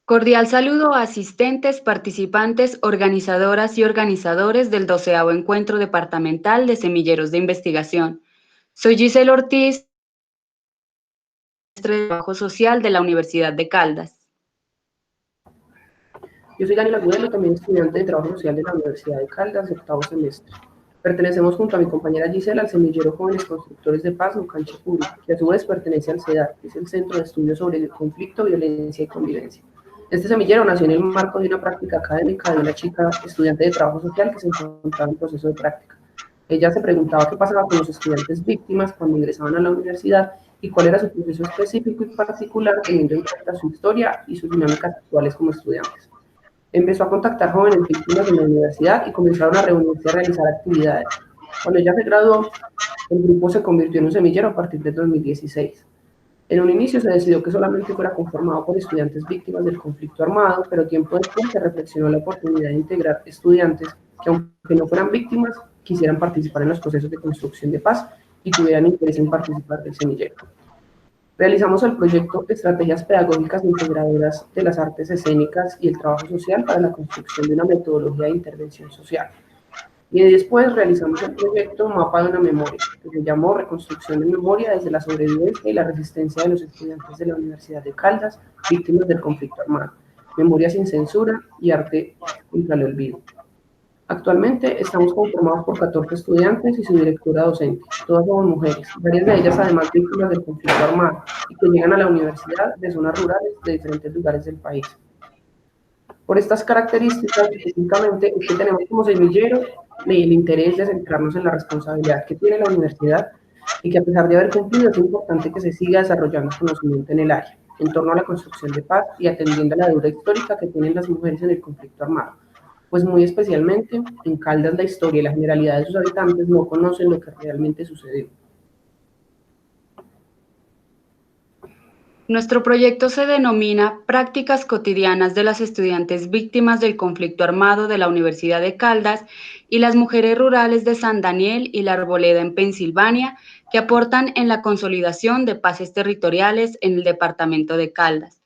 Cordial saludo a asistentes, participantes, organizadoras y organizadores del 12º Encuentro Departamental de Semilleros de Investigación. Soy Giselle Ortiz, maestra de Trabajo Social de la Universidad de Caldas. Yo soy Daniela Agudelo, también estudiante de Trabajo Social de la Universidad de Caldas, de octavo semestre. Pertenecemos junto a mi compañera Giselle al semillero Jóvenes Constructores de Paz Nucanchipuri, que a su vez pertenece al CEDAR, que es el Centro de Estudios sobre el Conflicto, Violencia y Convivencia. Este semillero nació en el marco de una práctica académica de una chica estudiante de Trabajo Social que se encontraba en proceso de práctica. Ella se preguntaba qué pasaba con los estudiantes víctimas cuando ingresaban a la universidad y cuál era su proceso específico y particular, teniendo en cuenta su historia y sus dinámicas actuales como estudiantes. Empezó a contactar jóvenes víctimas en la universidad y comenzaron a reunirse a realizar actividades. Cuando ella se graduó, el grupo se convirtió en un semillero a partir de 2016. En un inicio se decidió que solamente fuera conformado por estudiantes víctimas del conflicto armado, pero tiempo después se reflexionó la oportunidad de integrar estudiantes que, aunque no fueran víctimas, quisieran participar en los procesos de construcción de paz y tuvieran interés en participar del semillero. Realizamos el proyecto Estrategias Pedagógicas Integradoras de las Artes Escénicas y el Trabajo Social para la construcción de una metodología de intervención social. Y después realizamos el proyecto Mapa de una Memoria, que se llamó Reconstrucción de Memoria desde la sobrevivencia y la resistencia de los estudiantes de la Universidad de Caldas, víctimas del conflicto armado, Memoria sin censura y arte contra el olvido. Actualmente estamos conformados por 14 estudiantes y su directora docente. Todas somos mujeres, varias de ellas además víctimas del conflicto armado y que llegan a la universidad de zonas rurales de diferentes lugares del país. Por estas características, específicamente, es que tenemos como semillero el interés de centrarnos en la responsabilidad que tiene la universidad y que a pesar de haber cumplido es importante que se siga desarrollando conocimiento en el área, en torno a la construcción de paz y atendiendo a la deuda histórica que tienen las mujeres en el conflicto armado. Pues muy especialmente en Caldas la historia y la generalidad de sus habitantes no conocen lo que realmente sucedió. Nuestro proyecto se denomina Prácticas cotidianas de las estudiantes víctimas del conflicto armado de la Universidad de Caldas y las mujeres rurales de San Daniel y La Arboleda en Pensilvania, que aportan en la consolidación de paces territoriales en el departamento de Caldas.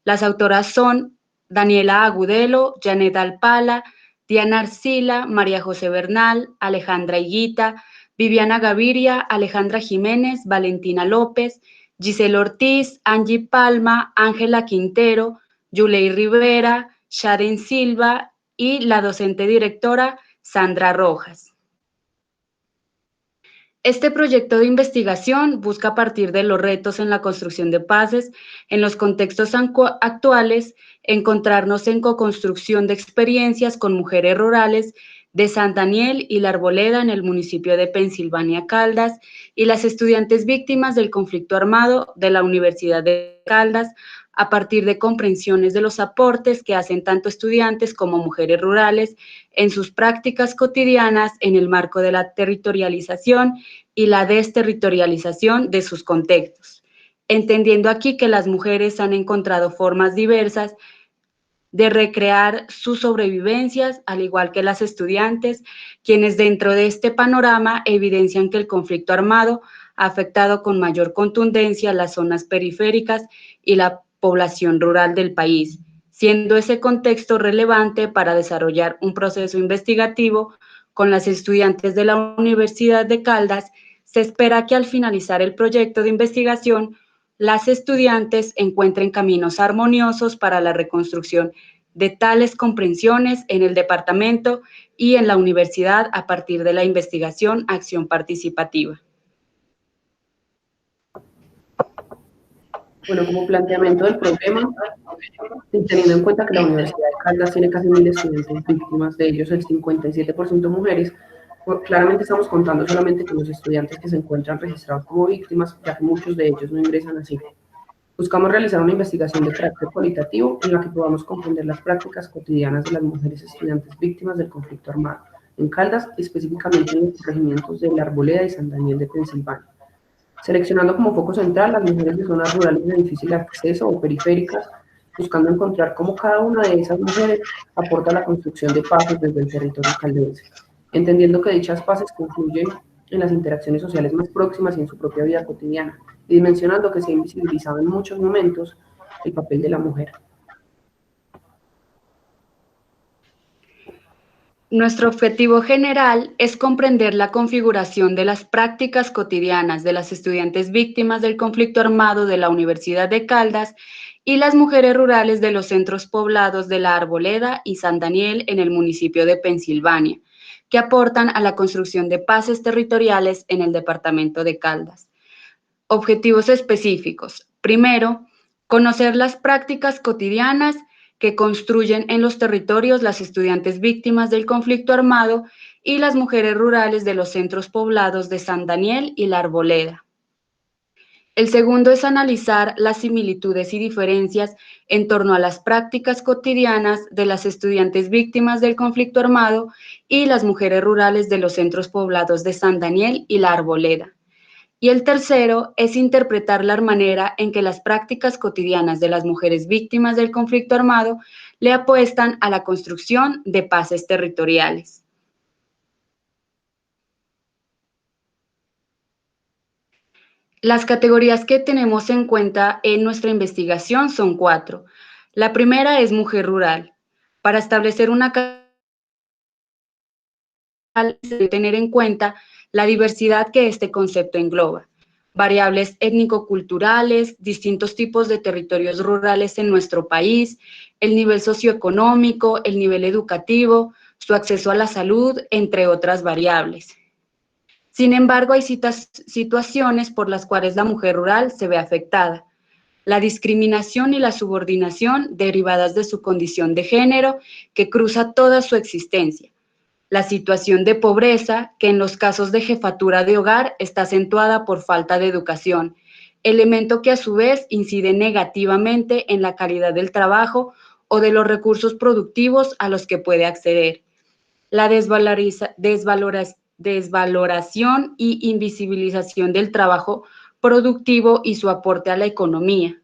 Las autoras son Daniela Agudelo, Janet Alpala, Diana Arcila, María José Bernal, Alejandra Higuita, Viviana Gaviria, Alejandra Jiménez, Valentina López, Giselle Ortiz, Angie Palma, Ángela Quintero, Yulei Rivera, Sharon Silva y la docente directora Sandra Rojas. Este proyecto de investigación busca, a partir de los retos en la construcción de paces en los contextos actuales, encontrarnos en coconstrucción de experiencias con mujeres rurales de San Daniel y La Arboleda en el municipio de Pensilvania Caldas y las estudiantes víctimas del conflicto armado de la Universidad de Caldas, a partir de comprensiones de los aportes que hacen tanto estudiantes como mujeres rurales en sus prácticas cotidianas en el marco de la territorialización y la desterritorialización de sus contextos, entendiendo aquí que las mujeres han encontrado formas diversas de recrear sus sobrevivencias, al igual que las estudiantes, quienes dentro de este panorama evidencian que el conflicto armado ha afectado con mayor contundencia las zonas periféricas y la población rural del país, siendo ese contexto relevante para desarrollar un proceso investigativo con las estudiantes de la Universidad de Caldas. Se espera que al finalizar el proyecto de investigación, las estudiantes encuentren caminos armoniosos para la reconstrucción de tales comprensiones en el departamento y en la universidad a partir de la investigación acción participativa. Bueno, como planteamiento del problema, teniendo en cuenta que la Universidad de Caldas tiene casi 1000 estudiantes víctimas, de ellos el 57% mujeres, claramente estamos contando solamente con los estudiantes que se encuentran registrados como víctimas, ya que muchos de ellos no ingresan así. Buscamos realizar una investigación de carácter cualitativo en la que podamos comprender las prácticas cotidianas de las mujeres estudiantes víctimas del conflicto armado, en Caldas, específicamente en los corregimientos de La Arboleda y San Daniel de Pensilvania, seleccionando como foco central las mujeres de zonas rurales de difícil acceso o periféricas, buscando encontrar cómo cada una de esas mujeres aporta a la construcción de paces desde el territorio caldense, entendiendo que dichas paces confluyen en las interacciones sociales más próximas y en su propia vida cotidiana, dimensionando que se ha invisibilizado en muchos momentos el papel de la mujer. Nuestro objetivo general es comprender la configuración de las prácticas cotidianas de las estudiantes víctimas del conflicto armado de la Universidad de Caldas y las mujeres rurales de los centros poblados de La Arboleda y San Daniel en el municipio de Pensilvania, que aportan a la construcción de paces territoriales en el departamento de Caldas. Objetivos específicos. Primero, conocer las prácticas cotidianas que construyen en los territorios las estudiantes víctimas del conflicto armado y las mujeres rurales de los centros poblados de San Daniel y La Arboleda. El segundo es analizar las similitudes y diferencias en torno a las prácticas cotidianas de las estudiantes víctimas del conflicto armado y las mujeres rurales de los centros poblados de San Daniel y La Arboleda. Y el tercero es interpretar la manera en que las prácticas cotidianas de las mujeres víctimas del conflicto armado le apuestan a la construcción de paces territoriales. Las categorías que tenemos en cuenta en nuestra investigación son 4. La primera es mujer rural. Para establecer una categoría, se debe tener en cuenta la diversidad que este concepto engloba. Variables étnico-culturales, distintos tipos de territorios rurales en nuestro país, el nivel socioeconómico, el nivel educativo, su acceso a la salud, entre otras variables. Sin embargo, hay situaciones por las cuales la mujer rural se ve afectada. La discriminación y la subordinación derivadas de su condición de género que cruza toda su existencia. La situación de pobreza, que en los casos de jefatura de hogar está acentuada por falta de educación, elemento que a su vez incide negativamente en la calidad del trabajo o de los recursos productivos a los que puede acceder. La desvaloración y invisibilización del trabajo productivo y su aporte a la economía.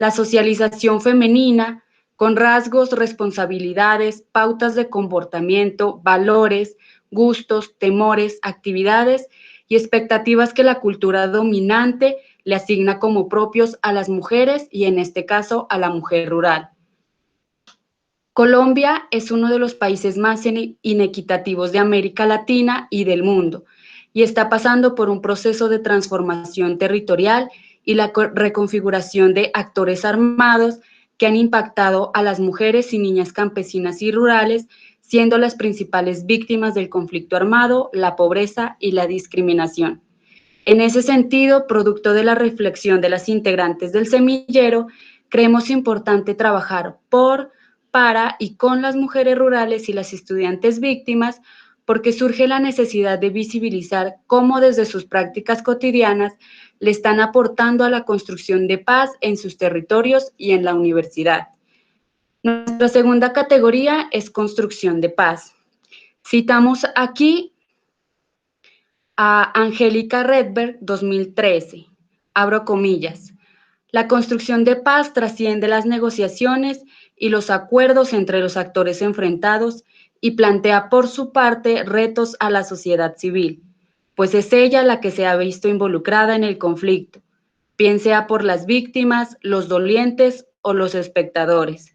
La socialización femenina, con rasgos, responsabilidades, pautas de comportamiento, valores, gustos, temores, actividades y expectativas que la cultura dominante le asigna como propios a las mujeres y en este caso a la mujer rural. Colombia es uno de los países más inequitativos de América Latina y del mundo y está pasando por un proceso de transformación territorial y la reconfiguración de actores armados que han impactado a las mujeres y niñas campesinas y rurales, siendo las principales víctimas del conflicto armado, la pobreza y la discriminación. En ese sentido, producto de la reflexión de las integrantes del semillero, creemos importante trabajar para y con las mujeres rurales y las estudiantes víctimas, porque surge la necesidad de visibilizar cómo desde sus prácticas cotidianas le están aportando a la construcción de paz en sus territorios y en la universidad. Nuestra segunda categoría es construcción de paz. Citamos aquí a Angélica Redberg, 2013, abro comillas, la construcción de paz trasciende las negociaciones y los acuerdos entre los actores enfrentados y plantea por su parte retos a la sociedad civil, pues es ella la que se ha visto involucrada en el conflicto, bien sea por las víctimas, los dolientes o los espectadores.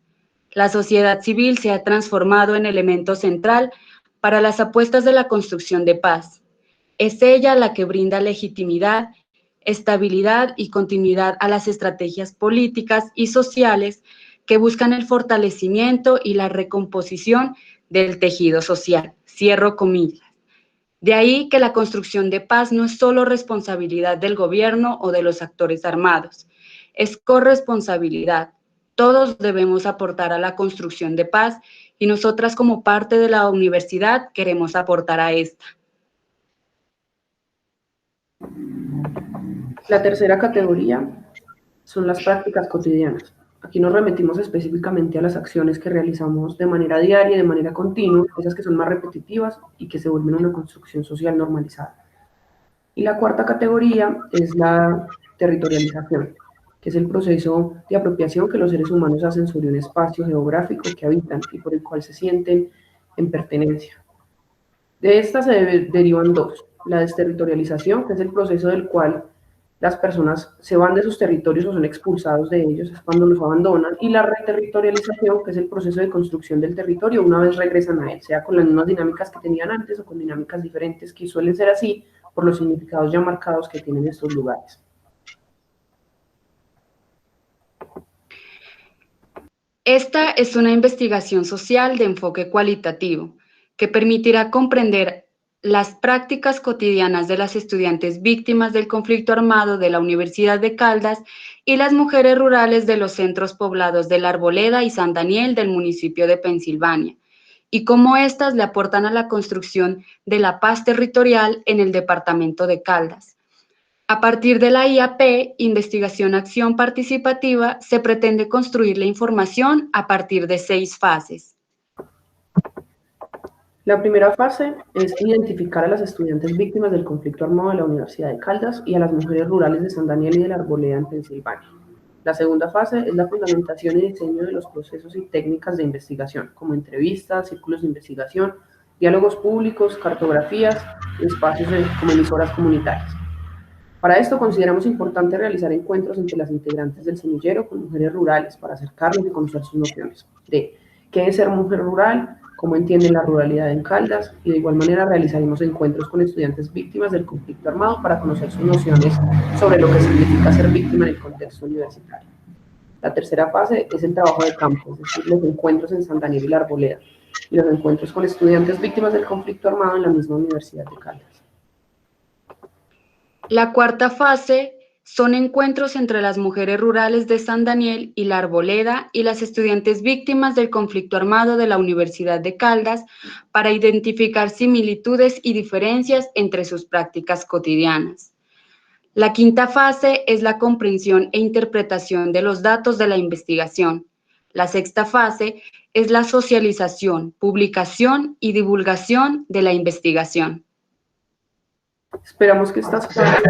La sociedad civil se ha transformado en elemento central para las apuestas de la construcción de paz. Es ella la que brinda legitimidad, estabilidad y continuidad a las estrategias políticas y sociales que buscan el fortalecimiento y la recomposición del tejido social. Cierro comillas. De ahí que la construcción de paz no es solo responsabilidad del gobierno o de los actores armados, es corresponsabilidad. Todos debemos aportar a la construcción de paz y nosotras como parte de la universidad queremos aportar a esta. La tercera categoría son las prácticas cotidianas. Aquí nos remitimos específicamente a las acciones que realizamos de manera diaria, de manera continua, esas que son más repetitivas y que se vuelven una construcción social normalizada. Y la cuarta categoría es la territorialización, que es el proceso de apropiación que los seres humanos hacen sobre un espacio geográfico que habitan y por el cual se sienten en pertenencia. De esta se derivan dos: la desterritorialización, que es el proceso del cual las personas se van de sus territorios o son expulsados de ellos, es cuando los abandonan, y la reterritorialización, que es el proceso de construcción del territorio una vez regresan a él, sea con las mismas dinámicas que tenían antes o con dinámicas diferentes, que suelen ser así por los significados ya marcados que tienen estos lugares. Esta es una investigación social de enfoque cualitativo que permitirá comprender las prácticas cotidianas de las estudiantes víctimas del conflicto armado de la Universidad de Caldas y las mujeres rurales de los centros poblados de La Arboleda y San Daniel del municipio de Pensilvania, y cómo éstas le aportan a la construcción de la paz territorial en el departamento de Caldas. A partir de la IAP, Investigación-Acción Participativa, se pretende construir la información a partir de 6 fases. La primera fase es identificar a las estudiantes víctimas del conflicto armado de la Universidad de Caldas y a las mujeres rurales de San Daniel y de La Arboleda en Pensilvania. La segunda fase es la fundamentación y diseño de los procesos y técnicas de investigación, como entrevistas, círculos de investigación, diálogos públicos, cartografías, espacios como emisoras comunitarias. Para esto consideramos importante realizar encuentros entre las integrantes del semillero con mujeres rurales para acercarnos y conocer sus nociones de qué es ser mujer rural, cómo entienden la ruralidad en Caldas, y de igual manera realizaremos encuentros con estudiantes víctimas del conflicto armado para conocer sus nociones sobre lo que significa ser víctima en el contexto universitario. La tercera fase es el trabajo de campo, es decir, los encuentros en San Daniel y La Arboleda, y los encuentros con estudiantes víctimas del conflicto armado en la misma Universidad de Caldas. La cuarta fase son encuentros entre las mujeres rurales de San Daniel y La Arboleda y las estudiantes víctimas del conflicto armado de la Universidad de Caldas para identificar similitudes y diferencias entre sus prácticas cotidianas. La quinta fase es la comprensión e interpretación de los datos de la investigación. La sexta fase es la socialización, publicación y divulgación de la investigación. Esperamos que estas fases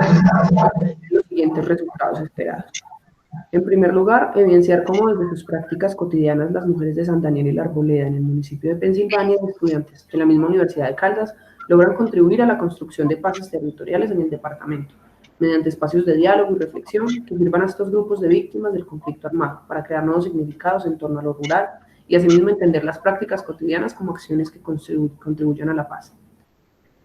den los siguientes resultados esperados. En primer lugar, evidenciar cómo desde sus prácticas cotidianas las mujeres de San Daniel y La Arboleda en el municipio de Pensilvania y estudiantes de la misma Universidad de Caldas logran contribuir a la construcción de paces territoriales en el departamento, mediante espacios de diálogo y reflexión que sirvan a estos grupos de víctimas del conflicto armado para crear nuevos significados en torno a lo rural y asimismo entender las prácticas cotidianas como acciones que contribuyan a la paz.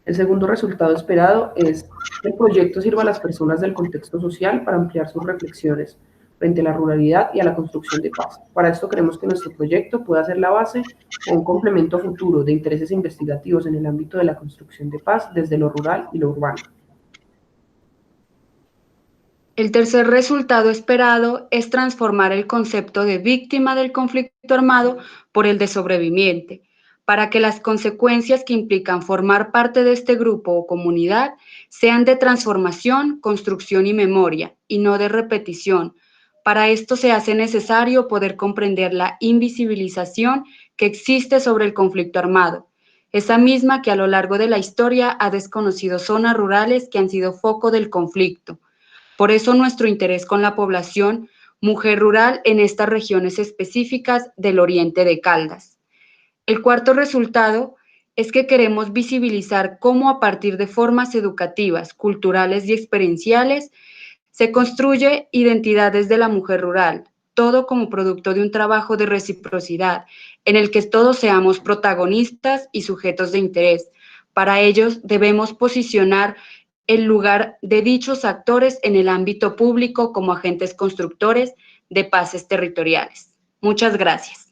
El segundo resultado esperado es que el proyecto sirva a las personas del contexto social para ampliar sus reflexiones frente a la ruralidad y a la construcción de paz. Para esto queremos que nuestro proyecto pueda ser la base o un complemento futuro de intereses investigativos en el ámbito de la construcción de paz desde lo rural y lo urbano. El tercer resultado esperado es transformar el concepto de víctima del conflicto armado por el de sobreviviente, para que las consecuencias que implican formar parte de este grupo o comunidad sean de transformación, construcción y memoria, y no de repetición. Para esto se hace necesario poder comprender la invisibilización que existe sobre el conflicto armado, esa misma que a lo largo de la historia ha desconocido zonas rurales que han sido foco del conflicto. Por eso nuestro interés con la población mujer rural en estas regiones específicas del oriente de Caldas. El cuarto resultado es que queremos visibilizar cómo a partir de formas educativas, culturales y experienciales se construye identidades de la mujer rural, todo como producto de un trabajo de reciprocidad en el que todos seamos protagonistas y sujetos de interés. Para ello debemos posicionar el lugar de dichos actores en el ámbito público como agentes constructores de paces territoriales. Muchas gracias.